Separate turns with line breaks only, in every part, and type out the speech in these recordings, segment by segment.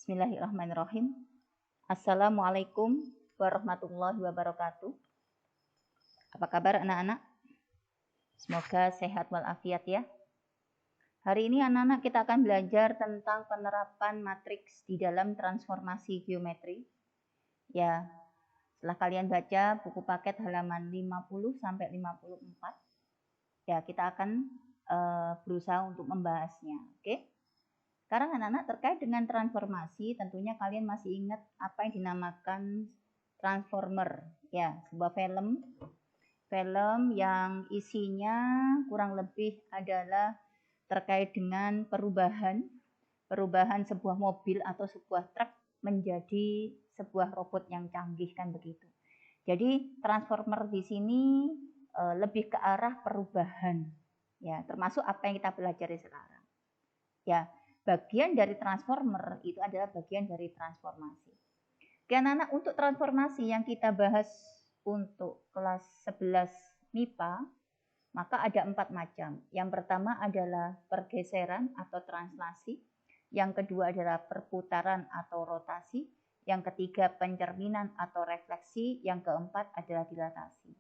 Bismillahirrahmanirrahim. Assalamualaikum warahmatullahi wabarakatuh. Apa kabar anak-anak? Semoga sehat walafiat ya. Hari ini anak-anak kita akan belajar tentang penerapan matriks di dalam transformasi geometri. Ya, setelah kalian baca buku paket halaman 50 sampai 54, ya kita akan berusaha untuk membahasnya. Oke? Sekarang anak-anak terkait dengan transformasi, tentunya kalian masih ingat apa yang dinamakan Transformer, ya, sebuah film yang isinya kurang lebih adalah terkait dengan perubahan sebuah mobil atau sebuah truk menjadi sebuah robot yang canggih, kan begitu. Jadi Transformer di sini lebih ke arah perubahan, ya, termasuk apa yang kita pelajari sekarang. Ya, bagian dari transformer itu adalah bagian dari transformasi. Oke anak-anak, untuk transformasi yang kita bahas untuk kelas 11 MIPA, maka ada 4 macam. Yang pertama adalah pergeseran atau translasi. Yang kedua adalah perputaran atau rotasi. Yang ketiga pencerminan atau refleksi. Yang keempat adalah dilatasi.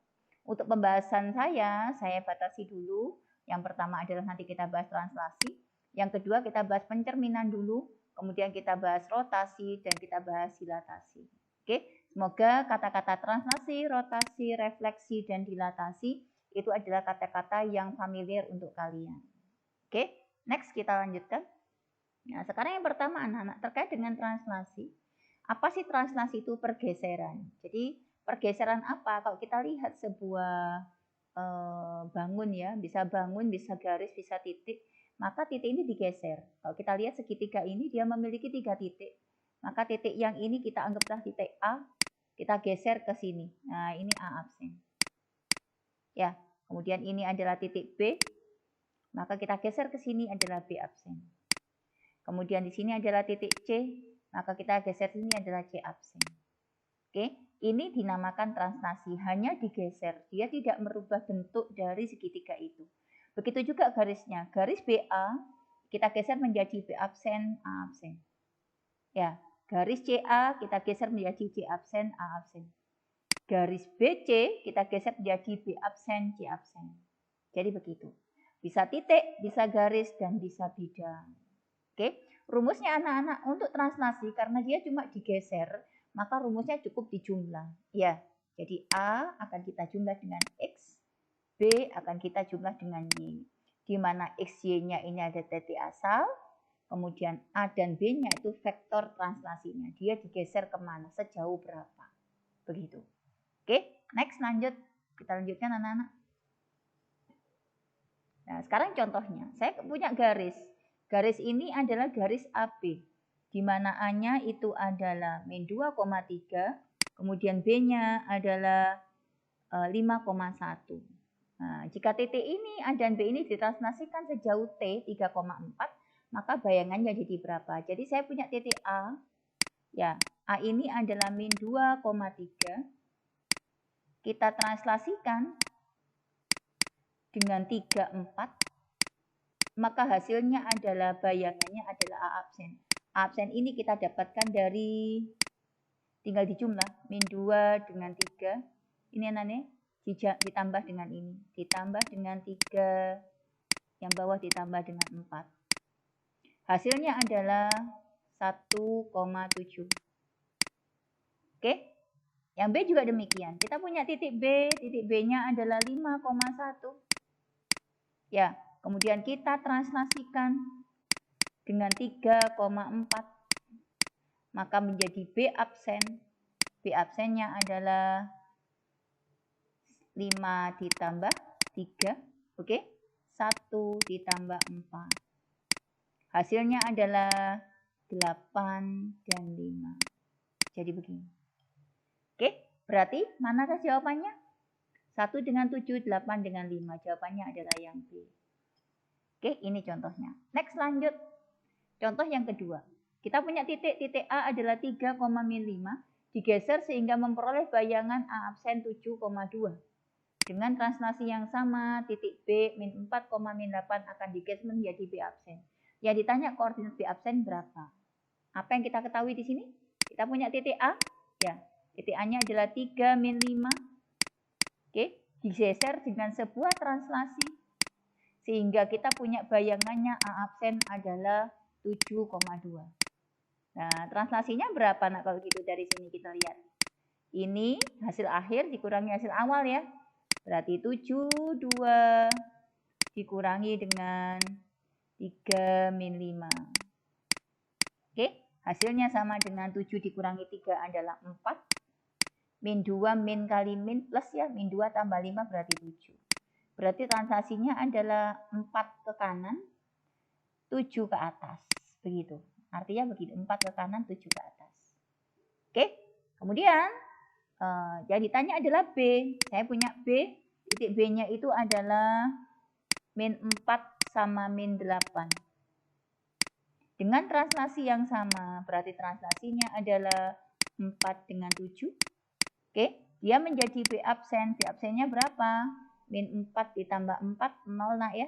Untuk pembahasan saya batasi dulu. Yang pertama adalah nanti kita bahas translasi. Yang kedua kita bahas pencerminan dulu, kemudian kita bahas rotasi, dan kita bahas dilatasi. Oke, semoga kata-kata translasi, rotasi, refleksi, dan dilatasi itu adalah kata-kata yang familiar untuk kalian. Oke, next kita lanjutkan. Nah, sekarang yang pertama anak-anak terkait dengan translasi. Apa sih translasi itu? Pergeseran. Jadi pergeseran apa? Kalau kita lihat sebuah bangun ya, bisa bangun, bisa garis, bisa titik. Maka titik ini digeser. Kalau kita lihat segitiga ini dia memiliki 3 titik. Maka titik yang ini kita anggaplah titik A, kita geser ke sini. Nah, ini A absen. Ya, kemudian ini adalah titik B, maka kita geser ke sini adalah B absen. Kemudian di sini adalah titik C, maka kita geser sini adalah C absen. Oke, ini dinamakan translasi, hanya digeser. Dia tidak merubah bentuk dari segitiga itu. Begitu juga garisnya. Garis BA kita geser menjadi B absen, A absen. Ya, garis CA kita geser menjadi C absen, A absen. Garis BC kita geser menjadi B absen, C absen. Jadi begitu. Bisa titik, bisa garis, dan bisa bidang. Oke, rumusnya anak-anak untuk translasi karena dia cuma digeser, maka rumusnya cukup dijumlah. Ya, jadi A akan kita jumlah dengan X, B akan kita jumlah dengan Y, di mana X, Y-nya ini ada titik asal, kemudian A dan B-nya itu vektor translasinya. Dia digeser kemana, sejauh berapa. Begitu. Oke, next lanjut. Kita lanjutkan anak-anak. Nah, sekarang contohnya. Saya punya garis. Garis ini adalah garis AB, di mana A-nya itu adalah min 2,3, kemudian B-nya adalah 5,1. Nah, jika titik ini A dan B ini ditranslasikan sejauh T 3,4, maka bayangannya jadi berapa? Jadi saya punya titik A, ya, A ini adalah min 2,3. Kita translasikan dengan 3,4, maka hasilnya adalah bayangannya adalah A absen. A absen ini kita dapatkan dari, tinggal dijumlah, min 2 dengan 3. Ini anaknya ditambah dengan ini, ditambah dengan 3, yang bawah ditambah dengan 4. Hasilnya adalah 1,7. Oke, yang B juga demikian. Kita punya titik B-nya adalah 5,1. Ya, kemudian kita translasikan dengan 3,4. Maka menjadi B absen. B absennya adalah 5 ditambah 3, oke? 1 ditambah 4. Hasilnya adalah 8 dan 5. Jadi begini. Oke, berarti manakah jawabannya? 1 dengan 7, 8 dengan 5. Jawabannya adalah yang B. Oke, ini contohnya. Next lanjut. Contoh yang kedua. Kita punya titik A adalah 3,5, digeser sehingga memperoleh bayangan A absen 7,2. Dengan translasi yang sama, titik B min 4,8 akan digeser menjadi B absen. Yang ditanya koordinat B absen berapa? Apa yang kita ketahui di sini? Kita punya titik A, ya. Titik A-nya adalah 3 min 5. Oke, digeser dengan sebuah translasi. Sehingga kita punya bayangannya A absen adalah 7,2. Nah, translasinya berapa nak kalau gitu dari sini kita lihat. Ini hasil akhir dikurangi hasil awal ya. Berarti 72 dikurangi dengan 3 min 5. Oke, hasilnya sama dengan 7 dikurangi 3 adalah 4. Min 2 min kali min plus ya. Min 2 tambah 5 berarti 7. Berarti translasinya adalah 4 ke kanan, 7 ke atas. Begitu. Artinya begitu. 4 ke kanan, 7 ke atas. Oke, kemudian yang ditanya adalah B. Saya punya B. Titik B-nya itu adalah min 4 sama min 8. Dengan translasi yang sama, berarti translasinya adalah 4 dengan 7. Oke, dia menjadi B absen. B absennya berapa? Min 4 ditambah 4, 0 nak ya.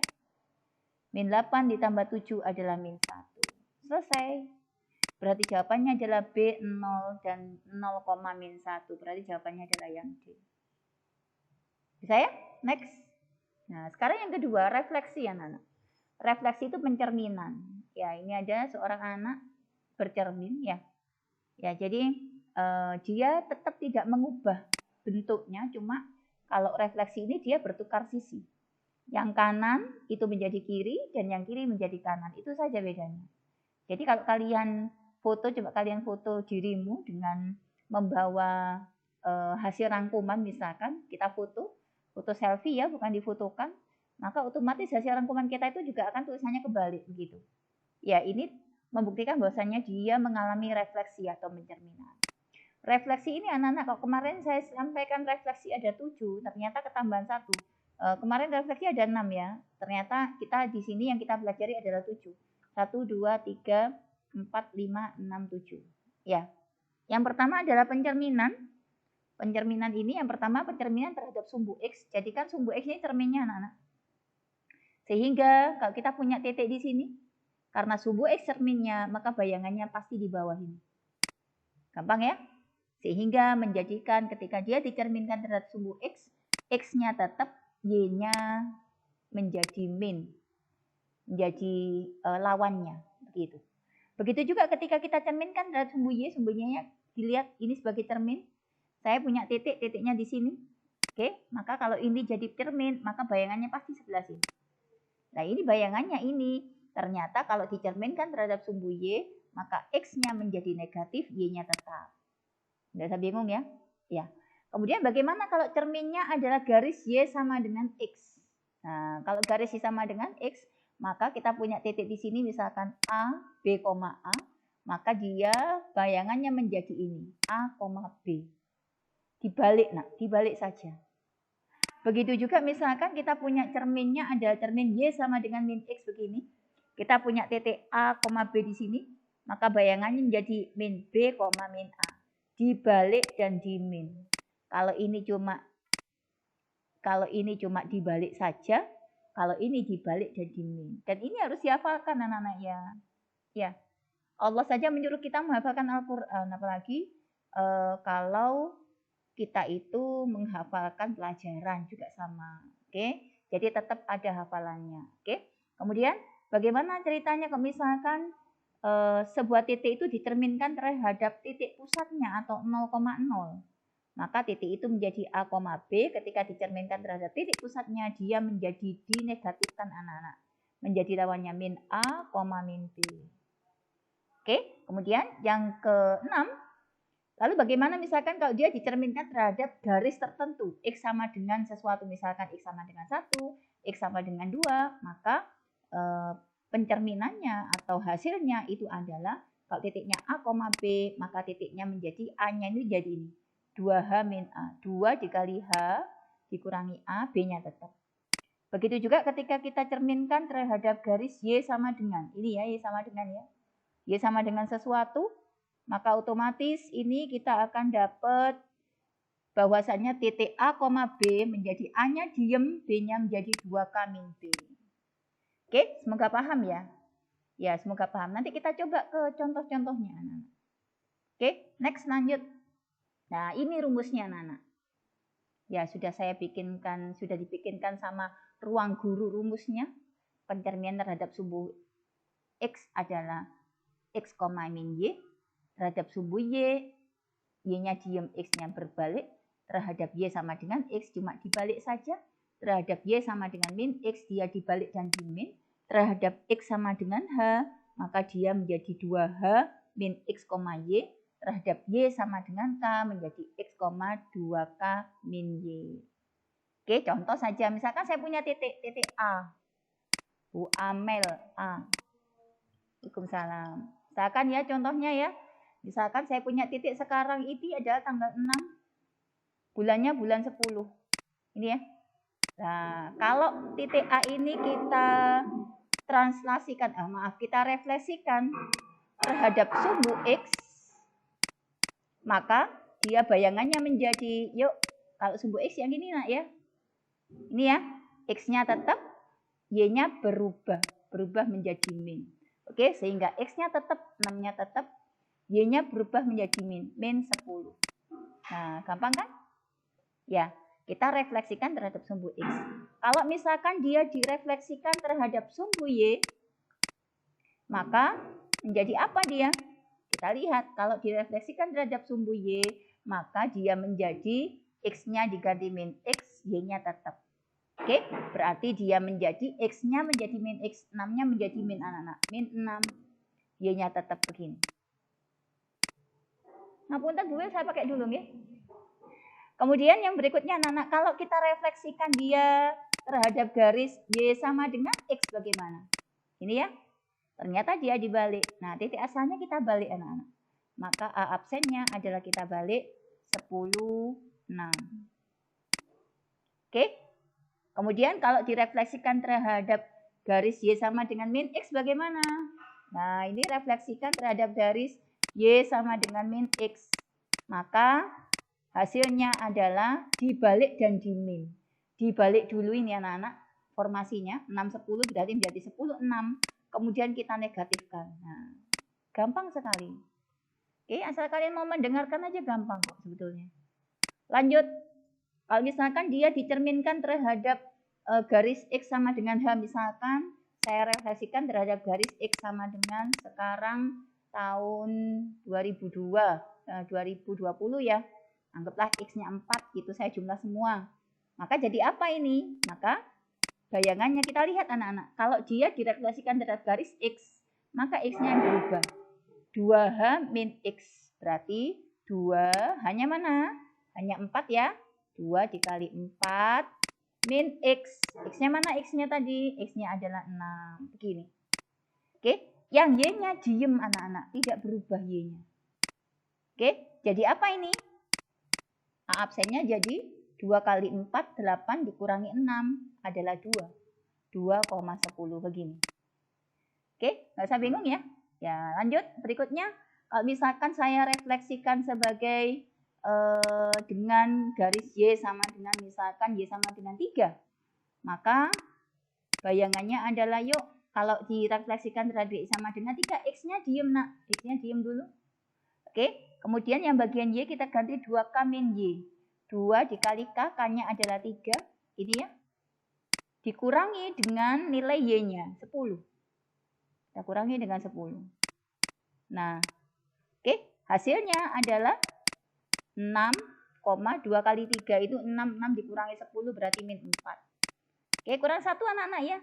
Min 8 ditambah 7 adalah min 1. Selesai. Berarti jawabannya adalah B 0 dan 0, min 1. Berarti jawabannya adalah yang D. Bisa ya? Next. Nah, sekarang yang kedua, refleksi ya anak. Refleksi itu pencerminan. Ya, ini ada seorang anak bercermin ya. Ya, jadi dia tetap tidak mengubah bentuknya, cuma kalau refleksi ini dia bertukar sisi. Yang kanan itu menjadi kiri dan yang kiri menjadi kanan. Itu saja bedanya. Jadi kalau kalian foto, coba kalian foto dirimu dengan membawa hasil rangkuman, misalkan kita foto selfie ya, bukan difotokan, maka otomatis hasil rangkuman kita itu juga akan tulisannya kebalik begitu. Ya, ini membuktikan bahwasanya dia mengalami refleksi atau pencerminan. Refleksi ini anak-anak, kalau kemarin saya sampaikan refleksi ada 7, ternyata ketambahan 1. Kemarin refleksi ada 6 ya. Ternyata kita di sini yang kita pelajari adalah 7. 1, 2, 3, 4, 5, 6, 7. Ya. Yang pertama adalah pencerminan. Pencerminan ini yang pertama pencerminan terhadap sumbu X. Jadikan sumbu X ini cerminnya anak-anak. Sehingga kalau kita punya titik di sini, karena sumbu X cerminnya, maka bayangannya pasti di bawah ini. Gampang ya? Sehingga menjadikan ketika dia dicerminkan terhadap sumbu X, X-nya tetap, Y-nya menjadi min. Menjadi lawannya. Begitu. Begitu juga ketika kita cerminkan terhadap sumbu Y, sumbunya dilihat ini sebagai cermin. Saya punya titik, titiknya di sini. Oke, maka kalau ini jadi cermin, maka bayangannya pasti sebelah sini. Nah, ini bayangannya ini. Ternyata kalau dicerminkan terhadap sumbu Y, maka X-nya menjadi negatif, Y-nya tetap. Nggak usah bingung ya. Ya. Kemudian bagaimana kalau cerminnya adalah garis Y sama dengan X? Nah, kalau garis Y sama dengan X, maka kita punya titik di sini misalkan A, B, A, maka dia bayangannya menjadi ini, A, B. Dibalik, nak, dibalik saja. Begitu juga misalkan kita punya cerminnya ada cermin Y sama dengan min X begini. Kita punya titik A, B di sini, maka bayangannya menjadi min B, min A. Dibalik dan dimin. Kalau ini cuma dibalik saja, kalau ini dibalik dan dimin. Dan ini harus dihafalkan anak-anak ya. Ya. Allah saja menyuruh kita menghafalkan Al-Qur'an, apalagi kalau kita itu menghafalkan pelajaran juga sama. Oke. Jadi tetap ada hafalannya. Oke. Kemudian bagaimana ceritanya kalau misalkan sebuah titik itu dicerminkan terhadap titik pusatnya atau 0,0. Maka titik itu menjadi A, B. Ketika dicerminkan terhadap titik pusatnya, dia menjadi dinegatifkan anak-anak. Menjadi lawannya min A, min B. Oke, kemudian yang ke-6. Lalu bagaimana misalkan kalau dia dicerminkan terhadap garis tertentu. X sama dengan sesuatu, misalkan X sama dengan 1, X sama dengan 2. Maka pencerminannya atau hasilnya itu adalah kalau titiknya A, B, maka titiknya menjadi A-nya ini jadi ini. 2H min A. 2 dikali H dikurangi A, B-nya tetap. Begitu juga ketika kita cerminkan terhadap garis Y sama dengan. Ini ya, Y sama dengan ya. Y sama dengan sesuatu, maka otomatis ini kita akan dapat bahwasannya titik A, B menjadi A-nya diem, B-nya menjadi 2K min B. Oke, semoga paham ya. Ya, semoga paham. Nanti kita coba ke contoh-contohnya, anak-anak. Oke, next lanjut. Nah, ini rumusnya, anak-anak. Ya, sudah dibikinkan sama ruang guru rumusnya. Pencerminan terhadap sumbu X adalah X, min Y. Terhadap sumbu Y, Y-nya diem, X-nya berbalik. Terhadap Y sama dengan X, cuma dibalik saja. Terhadap Y sama dengan min X, dia dibalik dan dimin. Terhadap X sama dengan H, maka dia menjadi 2H min X, Y. Terhadap Y sama dengan K menjadi X, 2K min Y. Oke, contoh saja. Misalkan saya punya titik A. Bu Amel A. Waalaikumsalam. Misalkan ya contohnya ya. Misalkan saya punya titik sekarang ini adalah tanggal 6. Bulannya bulan 10. Ini ya. Nah, kalau titik A ini kita translasikan, kita refleksikan terhadap sumbu X, maka dia bayangannya menjadi, yuk, kalau sumbu X yang ini nak ya. Ini ya, X-nya tetap, Y-nya berubah menjadi min. Oke, sehingga X-nya tetap, 6-nya tetap, Y-nya berubah menjadi min 10. Nah, gampang kan? Ya, kita refleksikan terhadap sumbu X. Kalau misalkan dia direfleksikan terhadap sumbu Y, maka menjadi apa dia? Kita lihat, kalau direfleksikan terhadap sumbu Y, maka dia menjadi X-nya diganti min X, Y-nya tetap. Oke, berarti dia menjadi X-nya menjadi min X, 6-nya menjadi min anak-anak. Min 6, Y-nya tetap begini. Nah, punten Bu, saya pakai dulu ya. Kemudian yang berikutnya anak-anak, kalau kita refleksikan dia terhadap garis Y sama dengan X bagaimana? Ini ya, ternyata dia dibalik. Nah, titik asalnya kita balik anak-anak. Maka A absennya adalah kita balik 10, 6. Oke. Kemudian kalau direfleksikan terhadap garis Y sama dengan min X bagaimana? Nah, ini refleksikan terhadap garis Y sama dengan min X. Maka hasilnya adalah dibalik dan dimin. Dibalik dulu ini anak-anak formasinya. 6, 10 berarti menjadi 10, 6. Kemudian kita negatifkan. Nah, gampang sekali. Oke, asal kalian mau mendengarkan aja gampang kok sebetulnya. Lanjut. Kalau misalkan dia dicerminkan terhadap garis X sama dengan H, misalkan saya refleksikan terhadap garis X sama dengan sekarang tahun 2020 ya. Anggaplah X-nya 4 gitu, saya jumlah semua. Maka jadi apa ini? Maka bayangannya kita lihat anak-anak. Kalau dia direfleksikan terhadap garis X, maka X-nya berubah. 2H min X. Berarti 2 hanya mana? Hanya 4 ya. 2 dikali 4 min X. X-nya mana X-nya tadi? X-nya adalah 6. Begini. Oke. Yang Y-nya diem anak-anak. Tidak berubah Y-nya. Oke. Jadi apa ini? A absennya jadi 2 kali 4, 8 dikurangi 6 adalah 2. 2,10 begini. Oke. Nggak usah bingung ya. Ya lanjut. Berikutnya. Kalau misalkan saya refleksikan sebagai dengan garis Y sama dengan misalkan Y sama dengan 3. Maka bayangannya adalah yuk kalau direfleksikan terhadap Y sama dengan 3, X-nya diem nak. X-nya diem dulu. Oke, kemudian yang bagian Y kita ganti 2K min Y. 2 dikali K, K-nya adalah 3. Ini ya. Dikurangi dengan nilai Y-nya, 10. Kita kurangi dengan 10. Nah, oke, hasilnya adalah 6, 2 kali 3 itu 6, 6 dikurangi 10 berarti min 4. Oke, kurang 1 anak-anak ya.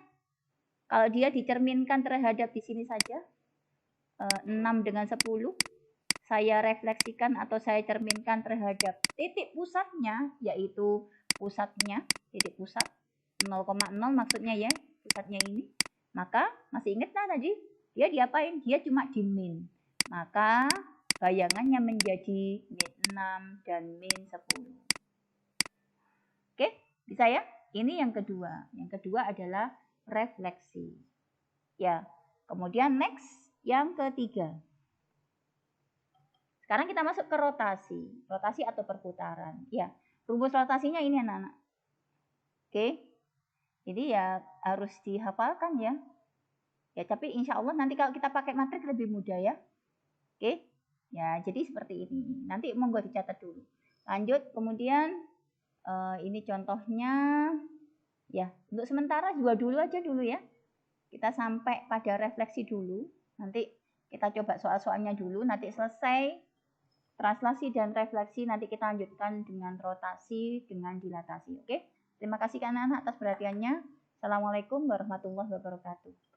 Kalau dia dicerminkan terhadap di sini saja, 6 dengan 10, saya refleksikan atau saya cerminkan terhadap titik pusatnya, yaitu pusatnya, titik pusat, 0,0 maksudnya ya, pusatnya ini. Maka, masih ingat nah tadi, dia diapain? Dia cuma di min. Maka, bayangannya menjadi min 6 dan min 10. Oke, bisa ya? Ini yang kedua. Yang kedua adalah refleksi. Ya, kemudian next yang ketiga. Sekarang kita masuk ke rotasi. Rotasi atau perputaran. Ya, rumus rotasinya ini anak-anak. Oke. Jadi ya harus dihafalkan ya. Ya, tapi insya Allah nanti kalau kita pakai matrik lebih mudah ya. Oke. Ya, jadi seperti ini. Nanti monggo dicatat dulu. Lanjut, kemudian ini contohnya. Ya, untuk sementara juga dulu aja dulu ya. Kita sampai pada refleksi dulu. Nanti kita coba soal-soalnya dulu. Nanti selesai translasi dan refleksi, nanti kita lanjutkan dengan rotasi, dengan dilatasi. Oke? Terima kasih anak-anak atas perhatiannya. Assalamualaikum warahmatullahi wabarakatuh.